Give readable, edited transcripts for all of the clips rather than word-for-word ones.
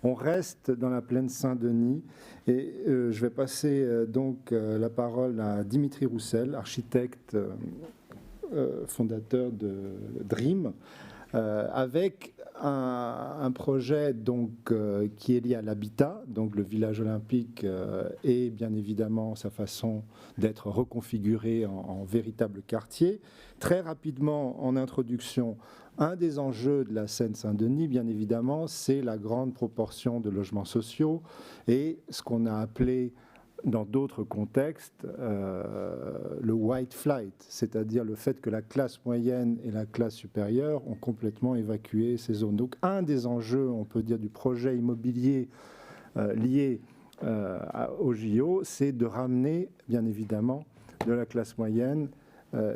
On reste dans la plaine Saint-Denis et je vais passer donc la parole à Dimitri Roussel, architecte fondateur de Dream, avec un projet donc, qui est lié à l'habitat, donc le village olympique et bien évidemment sa façon d'être reconfiguré en véritable quartier. Très rapidement, en introduction, un des enjeux de la Seine-Saint-Denis, bien évidemment, c'est la grande proportion de logements sociaux et ce qu'on a appelé dans d'autres contextes, le white flight, c'est-à-dire le fait que la classe moyenne et la classe supérieure ont complètement évacué ces zones. Donc un des enjeux, on peut dire, du projet immobilier lié au JO, c'est de ramener, bien évidemment, de la classe moyenne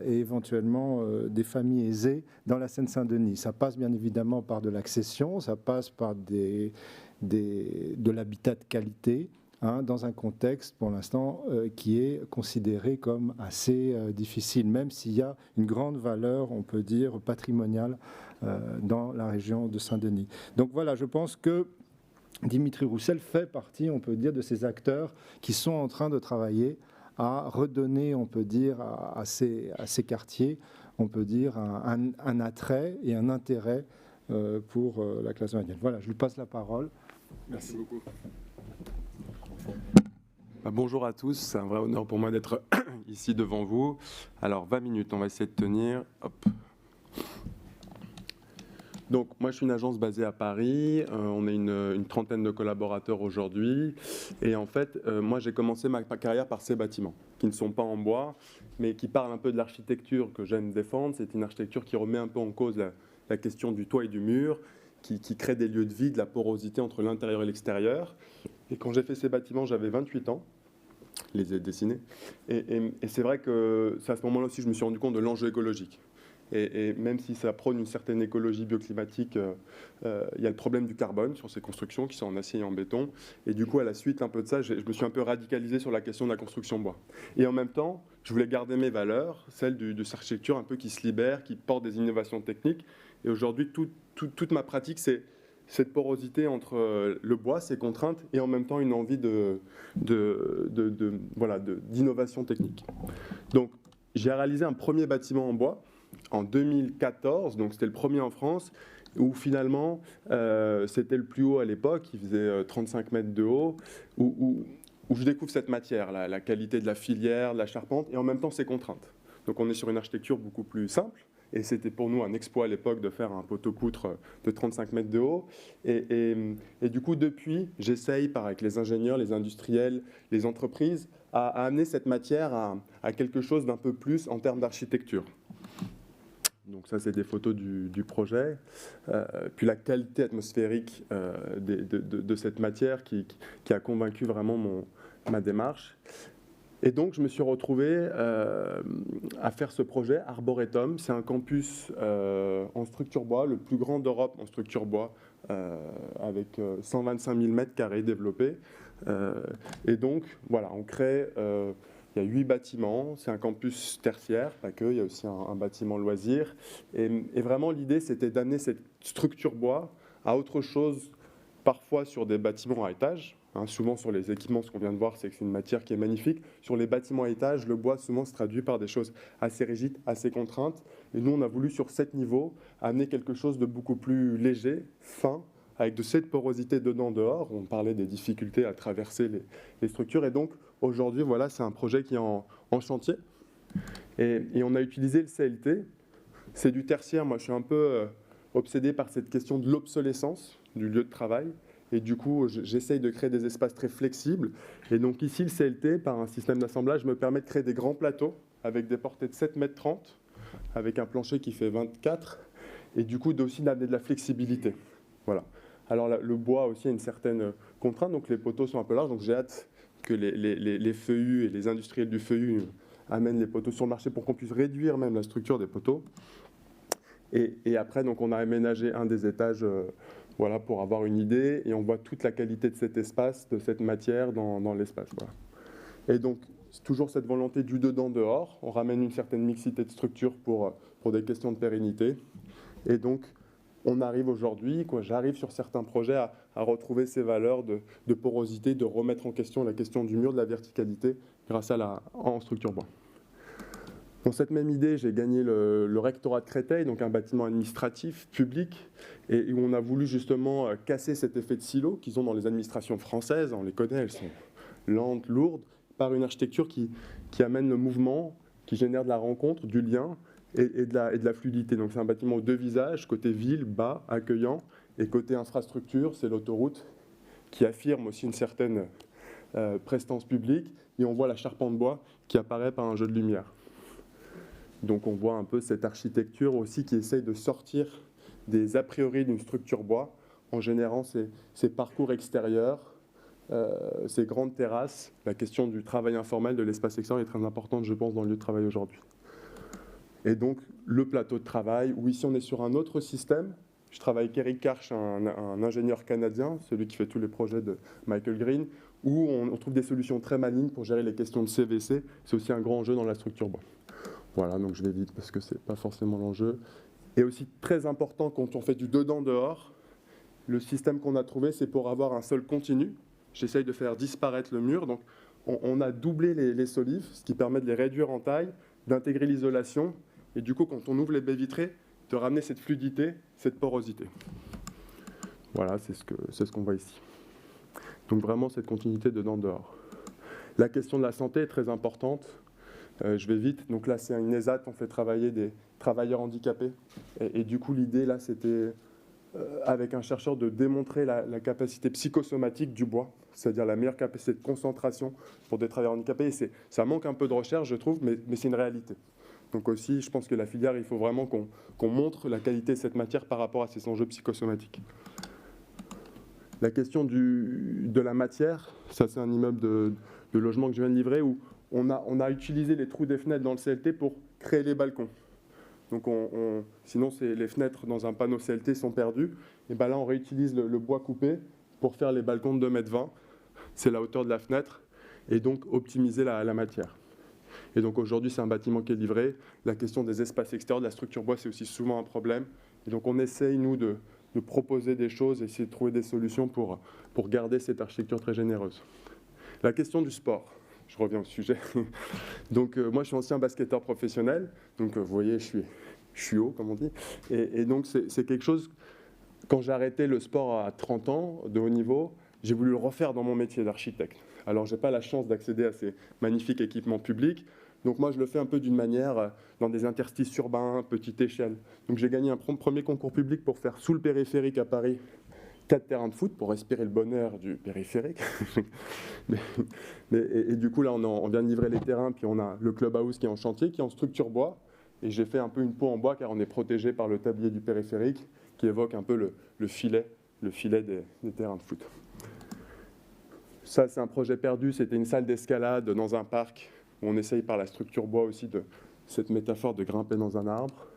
et éventuellement des familles aisées dans la Seine-Saint-Denis. Ça passe bien évidemment par de l'accession, ça passe par de l'habitat de qualité, dans un contexte, pour l'instant, qui est considéré comme assez difficile, même s'il y a une grande valeur, on peut dire, patrimoniale dans la région de Saint-Denis. Donc voilà, je pense que Dimitri Roussel fait partie, on peut dire, de ces acteurs qui sont en train de travailler à redonner, on peut dire, à ces quartiers, on peut dire, un attrait et un intérêt pour la classe moyenne. Voilà, je lui passe la parole. Merci beaucoup. Bonjour à tous, c'est un vrai honneur pour moi d'être ici devant vous. Alors 20 minutes, on va essayer de tenir. Hop. Donc moi je suis une agence basée à Paris, on est une trentaine de collaborateurs aujourd'hui et en fait moi j'ai commencé ma carrière par ces bâtiments qui ne sont pas en bois mais qui parlent un peu de l'architecture que j'aime défendre. C'est une architecture qui remet un peu en cause la question du toit et du mur, qui crée des lieux de vie, de la porosité entre l'intérieur et l'extérieur. Et quand j'ai fait ces bâtiments, j'avais 28 ans, je les ai dessinés. Et c'est vrai que c'est à ce moment-là aussi que je me suis rendu compte de l'enjeu écologique. Et même si ça prône une certaine écologie bioclimatique, il y a le problème du carbone sur ces constructions qui sont en acier et en béton. Et du coup, à la suite un peu de ça, je me suis un peu radicalisé sur la question de la construction bois. Et en même temps, je voulais garder mes valeurs, celles de cette architecture un peu qui se libère, qui porte des innovations techniques. Et aujourd'hui, toute ma pratique, c'est cette porosité entre le bois, ses contraintes, et en même temps une envie d'innovation technique. Donc, j'ai réalisé un premier bâtiment en bois en 2014, donc c'était le premier en France, où finalement, c'était le plus haut à l'époque, il faisait 35 mètres de haut, où je découvre cette matière, la qualité de la filière, de la charpente, et en même temps ses contraintes. Donc on est sur une architecture beaucoup plus simple, et c'était pour nous un exploit à l'époque de faire un poteau-poutre de 35 mètres de haut. Et du coup, depuis, j'essaye, avec les ingénieurs, les industriels, les entreprises, à amener cette matière à quelque chose d'un peu plus en termes d'architecture. Donc ça, c'est des photos du projet. Puis la qualité atmosphérique de cette matière qui a convaincu vraiment ma démarche. Et donc, je me suis retrouvé à faire ce projet Arboretum. C'est un campus en structure bois, le plus grand d'Europe en structure bois, avec 125 000 mètres carrés développés. Et donc, voilà, on crée... il y a 8 bâtiments, c'est un campus tertiaire, pas que, il y a aussi un bâtiment loisir. Et vraiment, l'idée, c'était d'amener cette structure bois à autre chose, parfois sur des bâtiments à étages. Souvent sur les équipements, ce qu'on vient de voir, c'est que c'est une matière qui est magnifique. Sur les bâtiments à étages, le bois souvent se traduit par des choses assez rigides, assez contraintes. Et nous, on a voulu sur 7 niveaux amener quelque chose de beaucoup plus léger, fin, avec de cette porosité dedans-dehors. On parlait des difficultés à traverser les structures. Et donc, aujourd'hui, voilà, c'est un projet qui est en chantier. Et on a utilisé le CLT. C'est du tertiaire. Moi, je suis un peu obsédé par cette question de l'obsolescence du lieu de travail. Et du coup, j'essaye de créer des espaces très flexibles. Et donc ici, le CLT, par un système d'assemblage, me permet de créer des grands plateaux avec des portées de 7,30 m, avec un plancher qui fait 24, et du coup, aussi d'amener de la flexibilité. Voilà. Alors le bois aussi a une certaine contrainte, donc les poteaux sont un peu larges, donc j'ai hâte que les feuillus et les industriels du feuillu amènent les poteaux sur le marché pour qu'on puisse réduire même la structure des poteaux. Et après, donc, on a aménagé un des étages voilà, pour avoir une idée, et on voit toute la qualité de cet espace, de cette matière dans l'espace. Voilà. Et donc, c'est toujours cette volonté du dedans-dehors. On ramène une certaine mixité de structure pour des questions de pérennité. Et donc, on arrive aujourd'hui, j'arrive sur certains projets à à retrouver ces valeurs de porosité, de remettre en question la question du mur, de la verticalité, grâce en structure bois. Dans cette même idée, j'ai gagné le rectorat de Créteil, donc un bâtiment administratif, public, et où on a voulu justement casser cet effet de silo qu'ils ont dans les administrations françaises. On les connaît, elles sont lentes, lourdes, par une architecture qui amène le mouvement, qui génère de la rencontre, du lien et de la fluidité. Donc c'est un bâtiment aux deux visages, côté ville, bas, accueillant, et côté infrastructure, c'est l'autoroute qui affirme aussi une certaine prestance publique, et on voit la charpente bois qui apparaît par un jeu de lumière. Donc on voit un peu cette architecture aussi qui essaye de sortir des a priori d'une structure bois en générant ces parcours extérieurs, ces grandes terrasses. La question du travail informel, de l'espace extérieur est très importante, je pense, dans le lieu de travail aujourd'hui. Et donc le plateau de travail, où ici on est sur un autre système. Je travaille avec Eric Karch, un ingénieur canadien, celui qui fait tous les projets de Michael Green, où on trouve des solutions très malignes pour gérer les questions de CVC. C'est aussi un grand enjeu dans la structure bois. Voilà, donc je vais vite parce que ce n'est pas forcément l'enjeu. Et aussi très important quand on fait du dedans-dehors, le système qu'on a trouvé, c'est pour avoir un sol continu. J'essaye de faire disparaître le mur. Donc on a doublé les solives, ce qui permet de les réduire en taille, d'intégrer l'isolation. Et du coup, quand on ouvre les baies vitrées, de ramener cette fluidité, cette porosité. Voilà, c'est ce qu'on voit ici. Donc vraiment cette continuité dedans-dehors. La question de la santé est très importante. Je vais vite. Donc là, c'est une ESAT, on fait travailler des travailleurs handicapés. Et du coup, l'idée, là, c'était, avec un chercheur, de démontrer la capacité psychosomatique du bois, c'est-à-dire la meilleure capacité de concentration pour des travailleurs handicapés. Et ça manque un peu de recherche, je trouve, mais c'est une réalité. Donc aussi, je pense que la filière, il faut vraiment qu'on montre la qualité de cette matière par rapport à ces enjeux psychosomatiques. La question de la matière, ça c'est un immeuble de logement que je viens de livrer où on a utilisé les trous des fenêtres dans le CLT pour créer les balcons. Donc sinon, les fenêtres dans un panneau CLT sont perdues. Et bien là, on réutilise le bois coupé pour faire les balcons de 2,20 m. C'est la hauteur de la fenêtre. Et donc, optimiser la matière. Et donc, aujourd'hui, c'est un bâtiment qui est livré. La question des espaces extérieurs, de la structure bois, c'est aussi souvent un problème. Et donc, on essaye, nous, de proposer des choses, essayer de trouver des solutions pour garder cette architecture très généreuse. La question du sport. Je reviens au sujet. Donc, moi, je suis ancien basketteur professionnel. Donc, vous voyez, je suis haut, comme on dit. Et donc, c'est quelque chose, quand j'ai arrêté le sport à 30 ans, de haut niveau, j'ai voulu le refaire dans mon métier d'architecte. Alors, je n'ai pas la chance d'accéder à ces magnifiques équipements publics. Donc, moi, je le fais un peu d'une manière, dans des interstices urbains, petite échelle. Donc, j'ai gagné un premier concours public pour faire sous le périphérique à Paris 4 terrains de foot pour respirer le bonheur du périphérique. Et du coup, là, on vient de livrer les terrains, puis on a le clubhouse qui est en chantier, qui est en structure bois. Et j'ai fait un peu une peau en bois, car on est protégé par le tablier du périphérique, qui évoque un peu le filet des terrains de foot. Ça, c'est un projet perdu. C'était une salle d'escalade dans un parc, où on essaye par la structure bois aussi de cette métaphore de grimper dans un arbre.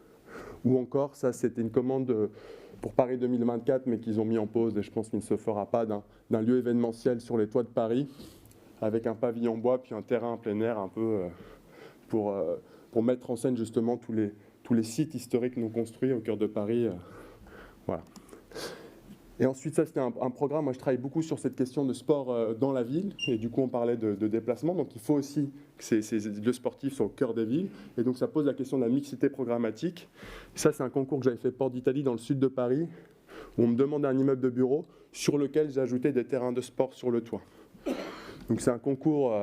Ou encore, ça, c'était une commande pour Paris 2024, mais qu'ils ont mis en pause, et je pense qu'il ne se fera pas, d'un lieu événementiel sur les toits de Paris, avec un pavillon bois, puis un terrain en plein air, un peu pour mettre en scène justement tous les sites historiques non construits au cœur de Paris. Voilà. Et ensuite, ça, c'était un programme. Moi, je travaille beaucoup sur cette question de sport dans la ville. Et du coup, on parlait de déplacement. Donc, il faut aussi que ces lieux sportifs soient au cœur des villes. Et donc, ça pose la question de la mixité programmatique. Ça, c'est un concours que j'avais fait Porte d'Italie dans le sud de Paris, où on me demandait un immeuble de bureau sur lequel j'ajoutais des terrains de sport sur le toit. Donc, c'est un concours...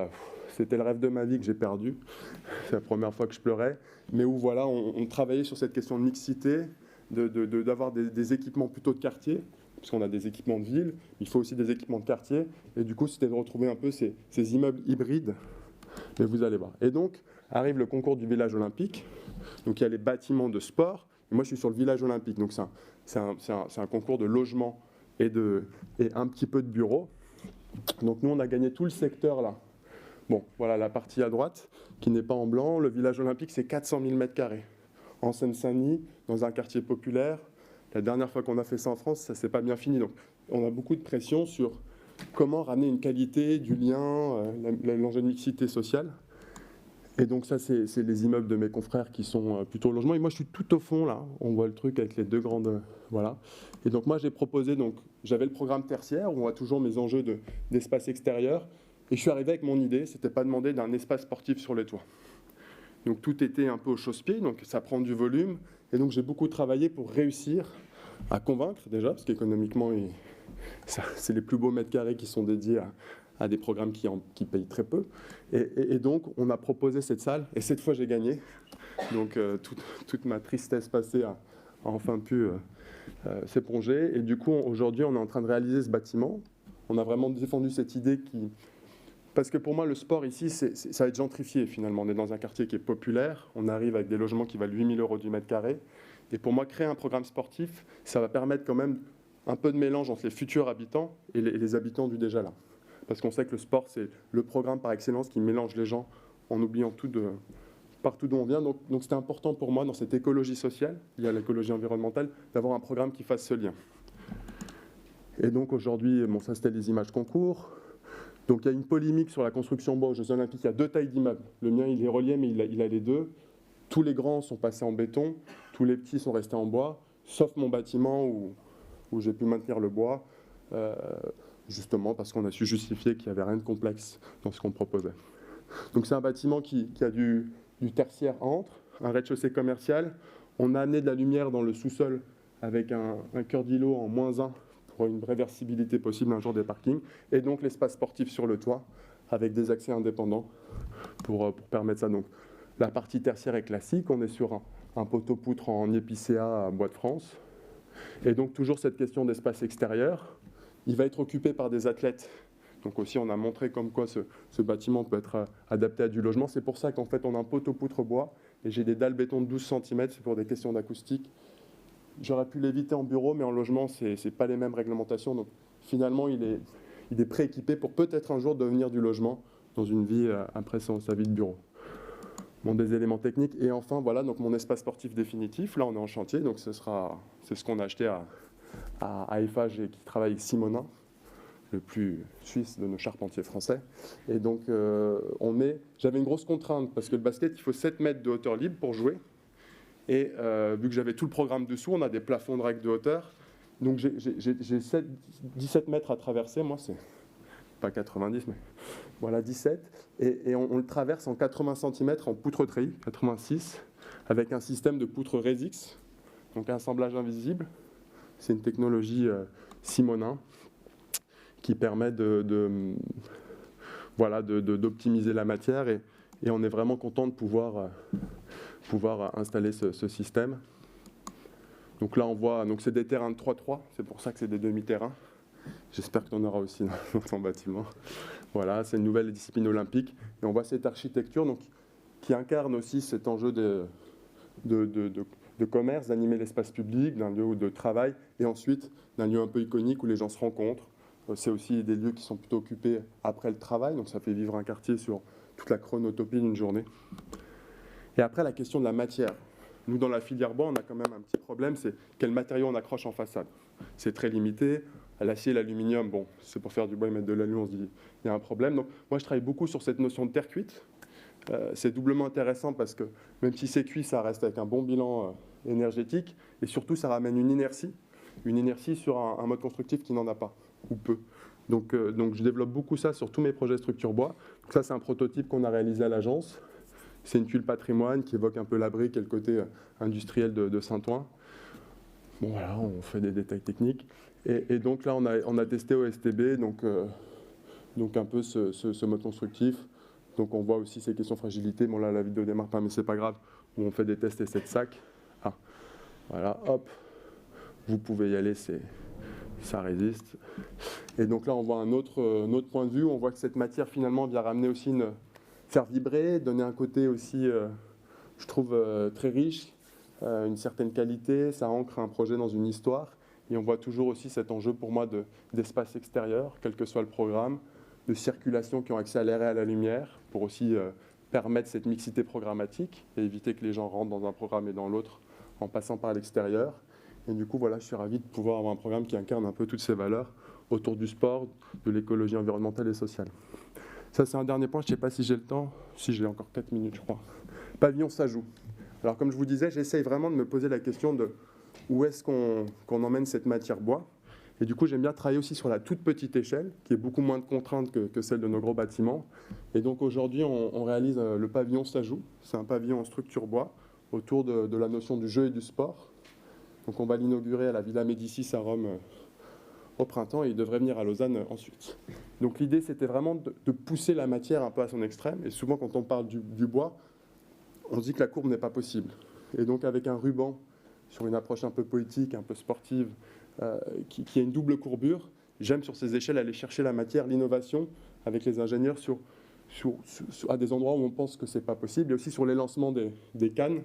C'était le rêve de ma vie que j'ai perdu. C'est la première fois que je pleurais. Mais où, voilà, on travaillait sur cette question de mixité, d'avoir des équipements plutôt de quartier, parce qu'on a des équipements de ville, il faut aussi des équipements de quartier, et du coup, c'était de retrouver un peu ces immeubles hybrides, mais vous allez voir. Et donc, arrive le concours du village olympique, donc il y a les bâtiments de sport, et moi je suis sur le village olympique, donc c'est un concours de logement et un petit peu de bureaux. Donc nous, on a gagné tout le secteur là. Bon, voilà la partie à droite, qui n'est pas en blanc. Le village olympique, c'est 400 000 m², en Seine-Saint-Denis, dans un quartier populaire. La dernière fois qu'on a fait ça en France, ça ne s'est pas bien fini. Donc, on a beaucoup de pression sur comment ramener une qualité, du lien, l'enjeu de mixité sociale. Et donc ça, c'est les immeubles de mes confrères qui sont plutôt au logement. Et moi, je suis tout au fond, là. On voit le truc avec les deux grandes... voilà. Et donc moi, j'ai proposé... J'avais le programme tertiaire, où on voit toujours mes enjeux d'espace extérieur. Et je suis arrivé avec mon idée, c'était pas demander d'un espace sportif sur les toits. Donc tout était un peu au chausse-pied, donc ça prend du volume. Et donc j'ai beaucoup travaillé pour réussir à convaincre déjà, parce qu'économiquement, c'est les plus beaux mètres carrés qui sont dédiés à des programmes qui payent très peu. Et donc, on a proposé cette salle, et cette fois, j'ai gagné. Donc, toute ma tristesse passée a enfin pu s'éponger. Et du coup, aujourd'hui, on est en train de réaliser ce bâtiment. On a vraiment défendu cette idée qui... Parce que pour moi, le sport ici, ça va être gentrifié finalement. On est dans un quartier qui est populaire. On arrive avec des logements qui valent 8 000 € du mètre carré. Et pour moi, créer un programme sportif, ça va permettre quand même un peu de mélange entre les futurs habitants et les habitants du déjà là. Parce qu'on sait que le sport, c'est le programme par excellence qui mélange les gens en oubliant partout d'où on vient. Donc c'était important pour moi, dans cette écologie sociale, il y a l'écologie environnementale, d'avoir un programme qui fasse ce lien. Et donc aujourd'hui, bon, ça c'était les images concours. Donc il y a une polémique sur la construction en bois aux Jeux Olympiques. Il y a 2 tailles d'immeubles. Le mien, il est relié, mais il a les deux. Tous les grands sont passés en béton, tous les petits sont restés en bois, sauf mon bâtiment où j'ai pu maintenir le bois. Justement parce qu'on a su justifier qu'il n'y avait rien de complexe dans ce qu'on proposait. Donc c'est un bâtiment qui a du tertiaire entre, un rez-de-chaussée commercial. On a amené de la lumière dans le sous-sol avec un cœur d'îlot en -1 pour une réversibilité possible un jour des parkings. Et donc l'espace sportif sur le toit avec des accès indépendants pour permettre ça. Donc la partie tertiaire est classique, on est sur un poteau-poutre en épicéa à Bois de France. Et donc toujours cette question d'espace extérieur. Il va être occupé par des athlètes. Donc aussi, on a montré comme quoi ce bâtiment peut être adapté à du logement. C'est pour ça qu'en fait, on a un poteau-poutre bois et j'ai des dalles béton de 12 cm. C'est pour des questions d'acoustique. J'aurais pu l'éviter en bureau, mais en logement, ce n'est pas les mêmes réglementations. Donc finalement, il est prééquipé pour peut-être un jour devenir du logement dans une vie après sa vie de bureau. Bon, des éléments techniques. Et enfin, voilà, donc mon espace sportif définitif. Là, on est en chantier. Donc c'est ce qu'on a acheté à Eiffage et qui travaille avec Simonin, le plus suisse de nos charpentiers français. Et donc, j'avais une grosse contrainte, parce que le basket, il faut 7 mètres de hauteur libre pour jouer. Et vu que j'avais tout le programme dessous, on a des plafonds de règles de hauteur. Donc, j'ai 17 mètres à traverser. Moi, c'est pas 90, mais voilà, 17. Et on le traverse en 80 cm en poutre treillis, 86, avec un système de poutre Resix, donc un assemblage invisible. C'est une technologie Simonin qui permet d'optimiser la matière et on est vraiment content de pouvoir installer ce système. Donc là, on voit, donc c'est des terrains de 3-3, c'est pour ça que c'est des demi-terrains. J'espère qu'il y en aura aussi dans ton bâtiment. Voilà, c'est une nouvelle discipline olympique. Et on voit cette architecture donc, qui incarne aussi cet enjeu de commerce, d'animer l'espace public, d'un lieu de travail, et ensuite d'un lieu un peu iconique où les gens se rencontrent. C'est aussi des lieux qui sont plutôt occupés après le travail, donc ça fait vivre un quartier sur toute la chronotopie d'une journée. Et après, la question de la matière. Nous, dans la filière bois, on a quand même un petit problème, c'est quel matériau on accroche en façade. C'est très limité. L'acier, l'aluminium, bon, c'est pour faire du bois et mettre de l'alu, on se dit il y a un problème. Donc moi, je travaille beaucoup sur cette notion de terre cuite. C'est doublement intéressant parce que même si c'est cuit, ça reste avec un bon bilan énergétique et surtout, ça ramène une inertie sur un mode constructif qui n'en a pas, ou peu. Donc je développe beaucoup ça sur tous mes projets structure bois. Donc ça, c'est un prototype qu'on a réalisé à l'agence. C'est une tuile patrimoine qui évoque un peu la brique et le côté industriel de Saint-Ouen. Bon voilà, on fait des détails techniques. Et donc là, on a testé au STB, donc un peu ce mode constructif. Donc on voit aussi ces questions de fragilité. Bon là, la vidéo démarre pas, mais c'est pas grave. Où on fait des tests et 7 sacs. Ah, voilà, hop. Vous pouvez y aller, ça résiste. Et donc là, on voit un autre point de vue. On voit que cette matière, finalement, vient ramener aussi faire vibrer, donner un côté aussi, je trouve, très riche, une certaine qualité. Ça ancre un projet dans une histoire. Et on voit toujours aussi cet enjeu pour moi d'espace extérieur, quel que soit le programme, de circulation qui ont accès à l'air et à la lumière, pour aussi permettre cette mixité programmatique et éviter que les gens rentrent dans un programme et dans l'autre en passant par l'extérieur. Et du coup, voilà, je suis ravi de pouvoir avoir un programme qui incarne un peu toutes ces valeurs autour du sport, de l'écologie environnementale et sociale. Ça, c'est un dernier point, je ne sais pas si j'ai le temps. Si j'ai encore 4 minutes, je crois. Pavillon Sajou. Alors, comme je vous disais, j'essaye vraiment de me poser la question de où est-ce qu'on emmène cette matière bois. Et du coup, j'aime bien travailler aussi sur la toute petite échelle, qui est beaucoup moins de contraintes que celle de nos gros bâtiments. Et donc, aujourd'hui, on réalise le pavillon Sajou. C'est un pavillon en structure bois, autour de la notion du jeu et du sport. Donc, on va l'inaugurer à la Villa Médicis à Rome au printemps et il devrait venir à Lausanne ensuite. Donc l'idée, c'était vraiment de pousser la matière un peu à son extrême. Et souvent, quand on parle du bois, on se dit que la courbe n'est pas possible. Et donc avec un ruban, sur une approche un peu poétique, un peu sportive, qui a une double courbure, j'aime sur ces échelles aller chercher la matière, l'innovation, avec les ingénieurs à des endroits où on pense que ce n'est pas possible, et aussi sur l'élancement des cannes.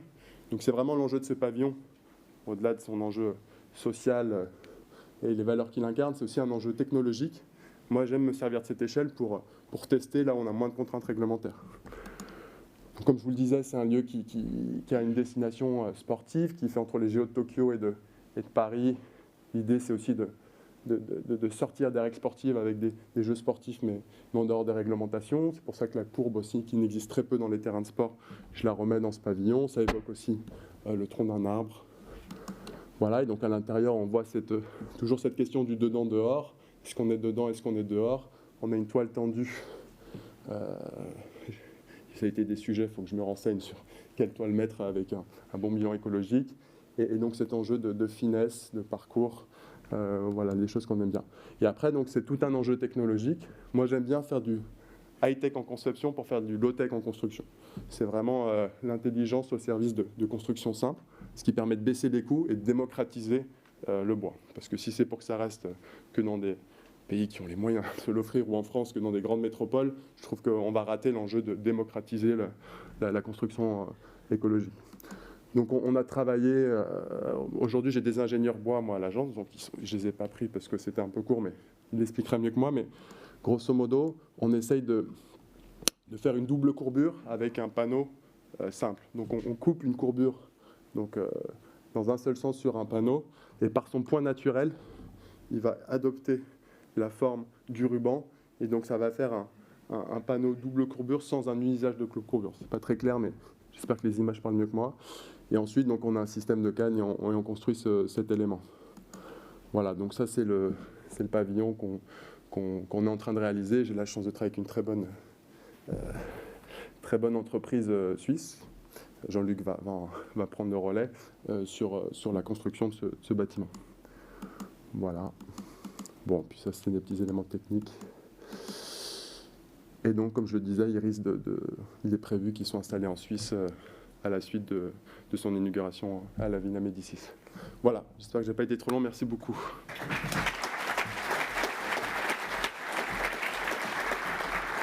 Donc c'est vraiment l'enjeu de ce pavillon, au-delà de son enjeu social et les valeurs qu'il incarne, c'est aussi un enjeu technologique. Moi, j'aime me servir de cette échelle pour tester là où on a moins de contraintes réglementaires. Donc, comme je vous le disais, c'est un lieu qui a une destination sportive, qui fait entre les JO de Tokyo et de Paris. L'idée, c'est aussi de sortir des règles sportives avec des jeux sportifs, mais en dehors des réglementations. C'est pour ça que la courbe aussi, qui n'existe très peu dans les terrains de sport, je la remets dans ce pavillon. Ça évoque aussi le tronc d'un arbre. Voilà, et donc à l'intérieur, on voit toujours cette question du dedans-dehors. Est-ce qu'on est dedans, est-ce qu'on est dehors? On a une toile tendue. Ça a été des sujets, il faut que je me renseigne sur quelle toile mettre avec un bon bilan écologique. Et donc cet enjeu de finesse, de parcours, voilà, des choses qu'on aime bien. Et après, donc c'est tout un enjeu technologique. Moi, j'aime bien faire du high-tech en conception pour faire du low-tech en construction. C'est vraiment l'intelligence au service de construction simple, ce qui permet de baisser les coûts et de démocratiser le bois. Parce que si c'est pour que ça reste que dans des pays qui ont les moyens de se l'offrir, ou en France que dans des grandes métropoles, je trouve qu'on va rater l'enjeu de démocratiser la construction écologique. Donc on a travaillé, aujourd'hui j'ai des ingénieurs bois moi à l'agence, donc je ne les ai pas pris parce que c'était un peu court, mais ils l'expliqueraient mieux que moi, mais grosso modo, on essaye de faire une double courbure avec un panneau simple. Donc on coupe une courbure dans un seul sens sur un panneau, et par son point naturel, il va adopter la forme du ruban, et donc ça va faire un panneau double courbure sans un usage de courbure. C'est pas très clair, mais j'espère que les images parlent mieux que moi. Et ensuite, donc, on a un système de canne et on construit cet élément. Voilà, donc ça c'est le pavillon qu'on est en train de réaliser. J'ai la chance de travailler avec une très bonne entreprise suisse. Jean-Luc va prendre le relais sur la construction de ce bâtiment. Voilà. Bon, puis ça, c'est des petits éléments techniques. Et donc, comme je le disais, il est prévu qu'ils soient installés en Suisse à la suite de son inauguration à la Villa Médicis. Voilà, j'espère que je n'ai pas été trop long. Merci beaucoup.